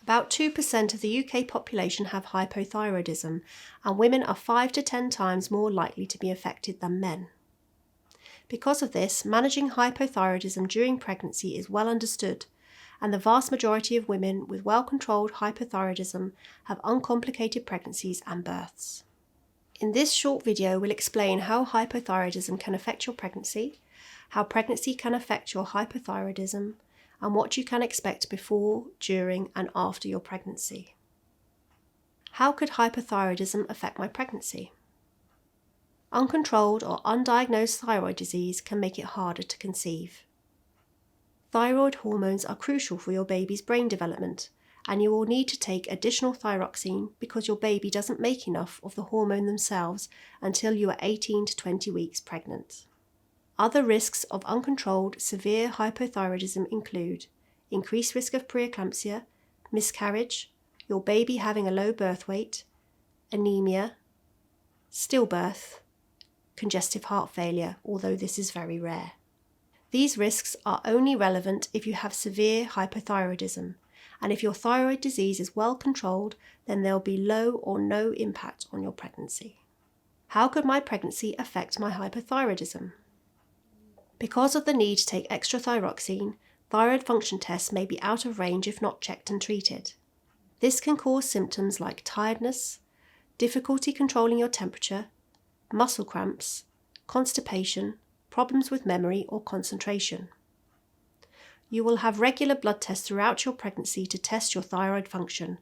About 2% of the UK population have hypothyroidism, and women are 5 to 10 times more likely to be affected than men. Because of this, managing hypothyroidism during pregnancy is well understood, and the vast majority of women with well-controlled hypothyroidism have uncomplicated pregnancies and births. In this short video, we'll explain how hypothyroidism can affect your pregnancy, how pregnancy can affect your hypothyroidism, and what you can expect before, during, and after your pregnancy. How could hypothyroidism affect my pregnancy? Uncontrolled or undiagnosed thyroid disease can make it harder to conceive. Thyroid hormones are crucial for your baby's brain development, and you will need to take additional thyroxine because your baby doesn't make enough of the hormone themselves until you are 18 to 20 weeks pregnant. Other risks of uncontrolled severe hypothyroidism include increased risk of preeclampsia, miscarriage, your baby having a low birth weight, anemia, stillbirth, congestive heart failure, although this is very rare. These risks are only relevant if you have severe hypothyroidism, and if your thyroid disease is well controlled, then there will be low or no impact on your pregnancy. How could my pregnancy affect my hypothyroidism? Because of the need to take extra thyroxine, thyroid function tests may be out of range if not checked and treated. This can cause symptoms like tiredness, difficulty controlling your temperature, muscle cramps, constipation, problems with memory or concentration. You will have regular blood tests throughout your pregnancy to test your thyroid function,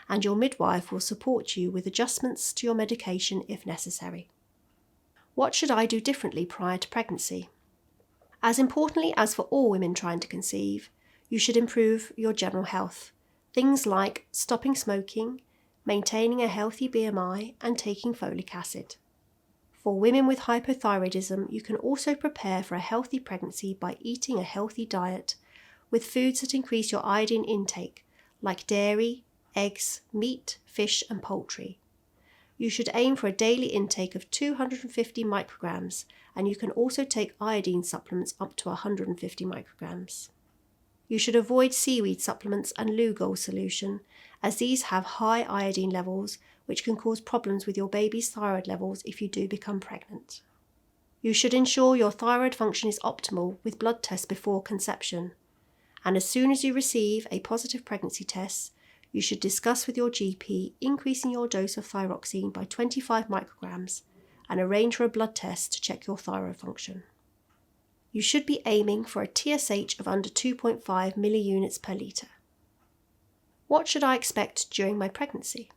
and your midwife will support you with adjustments to your medication if necessary. What should I do differently prior to pregnancy? As importantly as for all women trying to conceive, you should improve your general health. Things like stopping smoking, maintaining a healthy BMI, and taking folic acid. For women with hypothyroidism, you can also prepare for a healthy pregnancy by eating a healthy diet with foods that increase your iodine intake, like dairy, eggs, meat, fish, and poultry. You should aim for a daily intake of 250 micrograms, and you can also take iodine supplements up to 150 micrograms. You should avoid seaweed supplements and Lugol solution, as these have high iodine levels, which can cause problems with your baby's thyroid levels if you do become pregnant. You should ensure your thyroid function is optimal with blood tests before conception, and as soon as you receive a positive pregnancy test, you should discuss with your GP increasing your dose of thyroxine by 25 micrograms and arrange for a blood test to check your thyroid function. You should be aiming for a TSH of under 2.5 milliunits per litre. What should I expect during my pregnancy?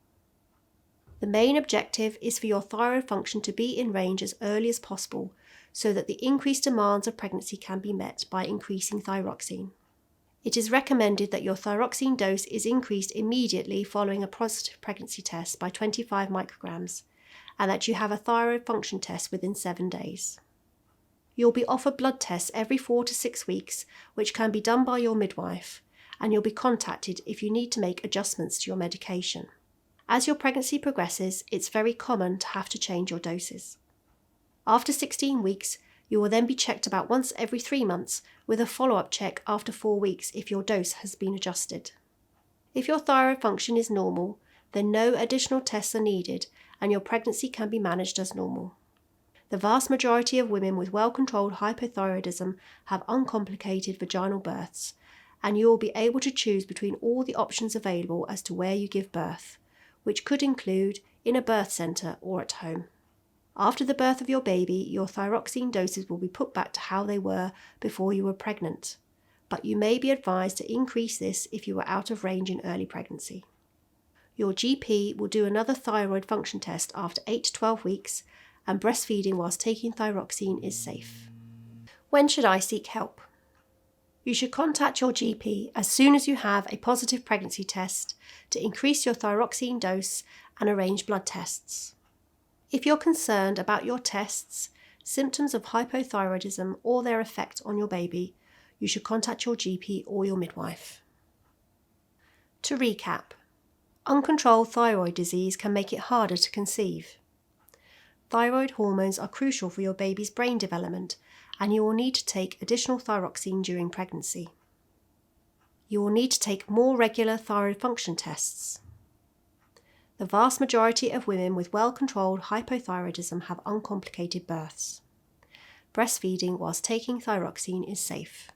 The main objective is for your thyroid function to be in range as early as possible so that the increased demands of pregnancy can be met by increasing thyroxine. It is recommended that your thyroxine dose is increased immediately following a positive pregnancy test by 25 micrograms, and that you have a thyroid function test within 7 days. You'll be offered blood tests every 4 to 6 weeks, which can be done by your midwife, and you'll be contacted if you need to make adjustments to your medication. As your pregnancy progresses, it's very common to have to change your doses. After 16 weeks, you will then be checked about once every 3 months with a follow-up check after 4 weeks if your dose has been adjusted. If your thyroid function is normal, then no additional tests are needed and your pregnancy can be managed as normal. The vast majority of women with well-controlled hypothyroidism have uncomplicated vaginal births, and you will be able to choose between all the options available as to where you give birth, which could include in a birth centre or at home. After the birth of your baby, your thyroxine doses will be put back to how they were before you were pregnant, but you may be advised to increase this if you were out of range in early pregnancy. Your GP will do another thyroid function test after 8 to 12 weeks, and breastfeeding whilst taking thyroxine is safe. When should I seek help? You should contact your GP as soon as you have a positive pregnancy test to increase your thyroxine dose and arrange blood tests. If you're concerned about your tests, symptoms of hypothyroidism or their effect on your baby, you should contact your GP or your midwife. To recap, uncontrolled thyroid disease can make it harder to conceive. Thyroid hormones are crucial for your baby's brain development, and you will need to take additional thyroxine during pregnancy. You will need to take more regular thyroid function tests. The vast majority of women with well-controlled hypothyroidism have uncomplicated births. Breastfeeding whilst taking thyroxine is safe.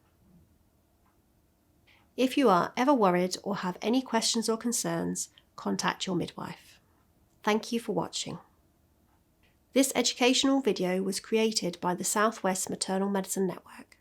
If you are ever worried or have any questions or concerns, contact your midwife. Thank you for watching. This educational video was created by the West Maternal Medicine Network.